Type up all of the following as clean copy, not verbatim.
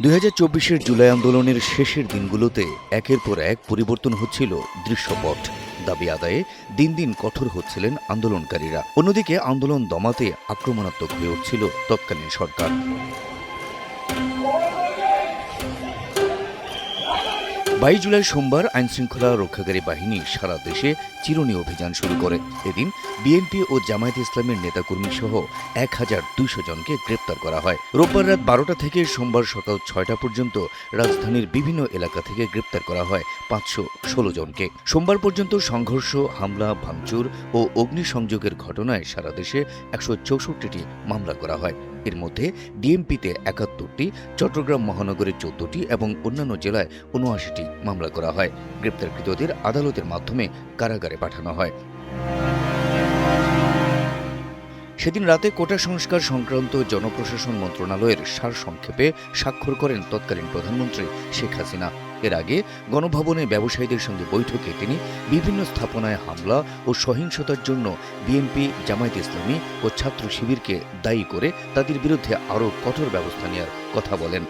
২০২৪-এর জুলাই আন্দোলনের শেষের দিনগুলোতে একের পর এক পরিবর্তন হচ্ছিল দৃশ্যপট। দাবি আদায়ে দিন দিন কঠোর হচ্ছিলেন আন্দোলনকারীরা। অন্যদিকে আন্দোলন দমাতে আক্রমণাত্মক হয়ে উঠছিল তৎকালীন সরকার। ২২ জুলাই সোমবার আইনশৃঙ্খলা রক্ষাকারী বাহিনী সারা দেশে চিরুনি অভিযান শুরু করে। এদিন বিএনপি ও জামায়াত ইসলামের নেতাকর্মী সহ ১,২০০ জনকে গ্রেপ্তার করা হয়। রোববার রাত ১২টা থেকে সোমবার সকাল ৬টা পর্যন্ত রাজধানীর বিভিন্ন এলাকা থেকে গ্রেপ্তার করা হয় ৫১৬ জনকে। সোমবার পর্যন্ত সংঘর্ষ, হামলা, ভাঙচুর ও অগ্নিসংযোগের ঘটনায় সারা দেশে ১৬৪টি মামলা করা হয়। এর মধ্যে ডিএমপিতে ৭১টি, চট্টগ্রাম মহানগরে ১৪টি এবং অন্যান্য জেলায় ৭৯টি মামলা করা হয়। গ্রেপ্তারকৃতদের আদালতের মাধ্যমে কারাগারে পাঠানো হয়। সেদিন রাতে কোটা সংস্কার সংক্রান্ত জনপ্রশাসন মন্ত্রণালয়ের সারসংক্ষেপে স্বাক্ষর করেন তৎকালীন প্রধানমন্ত্রী শেখ হাসিনা। এর আগে গণভবনে ব্যবসায়ীদের সঙ্গে বৈঠকে তিনি বিভিন্ন স্থাপনায় হামলা ও সহিংসতার জন্য বিএনপি, জামায়াত ইসলামী ও ছাত্র শিবিরকে দায়ী করে তাদের বিরুদ্ধে আরও কঠোর ব্যবস্থা নেওয়ার কথা বলেন।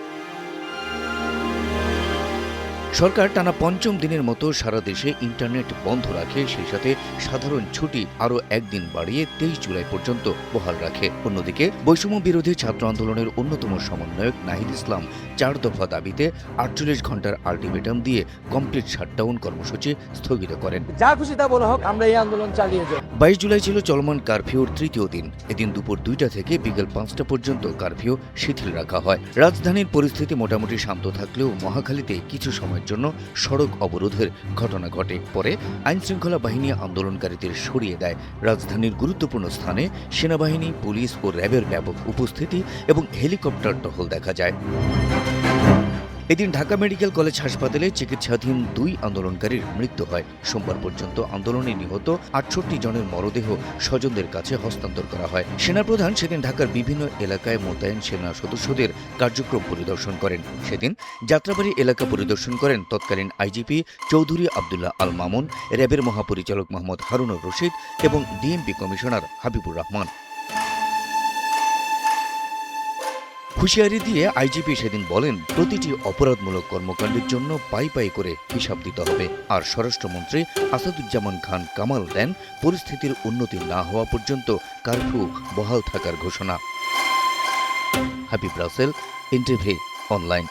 সরকার টানা পঞ্চম দিনের মতো সারা দেশে ইন্টারনেট বন্ধ রাখে, সেই সাথে সাধারণ ছুটি আরও একদিন বাড়িয়ে ২৩ জুলাই পর্যন্ত বহাল রাখে। অন্যদিকে বৈষম্য বিরোধী ছাত্র আন্দোলনের অন্যতম সমন্বয়ক নাহিদ ইসলাম ৪ দফা দাবিতে ৪৮ ঘণ্টার আলটিমেটাম দিয়ে কমপ্লিট শাটডাউন কর্মসূচি স্থগিত করেন। যা খুশি তা বলা হোক, আমরা এই আন্দোলন চালিয়ে যাব। ২২ জুলাই ছিল চলমান কারফিউর তৃতীয় দিন। এদিন দুপুর ২টা থেকে বিকেল ৫টা পর্যন্ত কারফিউ শিথিল রাখা হয়। রাজধানীর পরিস্থিতি মোটামুটি শান্ত থাকলেও মহাখালীতে কিছু সময়ের জন্য সড়ক অবরোধের ঘটনা ঘটে। পরে আইনশৃঙ্খলা বাহিনী আন্দোলনকারীদের সরিয়ে দেয়। রাজধানীর গুরুত্বপূর্ণ স্থানে সেনাবাহিনী, পুলিশ ও র্যাবের ব্যাপক উপস্থিতি এবং হেলিকপ্টার টহল দেখা যায়। এদিন ঢাকা মেডিকেল কলেজ হাসপাতালে চিকিৎসাধীন ২ আন্দোলনকারীর মৃত্যু হয়। সোমবার পর্যন্ত আন্দোলনে নিহত ৬৮ জনের মরদেহ স্বজনদের কাছে হস্তান্তর করা হয়। সেনাপ্রধান সেদিন ঢাকার বিভিন্ন এলাকায় মোতায়েন সেনা সদস্যদের কার্যক্রম পরিদর্শন করেন। সেদিন যাত্রাবাড়ী এলাকা পরিদর্শন করেন তৎকালীন আইজিপি চৌধুরী আবদুল্লাহ আল মামুন, র্যাবের মহাপরিচালক মোহাম্মদ হারুনুর রশিদ এবং ডিএমপি কমিশনার হাবিবুর রহমান। হুঁশিয়ারি দিয়ে আইজিপি সেদিন বলেন, প্রতিটি অপরাধমূলক কর্মকাণ্ডের জন্য পাই করে হিসাব দিতে হবে। আর স্বরাষ্ট্রমন্ত্রী আসাদুজ্জামান খান কামাল দেন পরিস্থিতির উন্নতি না হওয়া পর্যন্ত কারফিউ বহাল থাকার ঘোষণা। Habib Rasel, NTV online.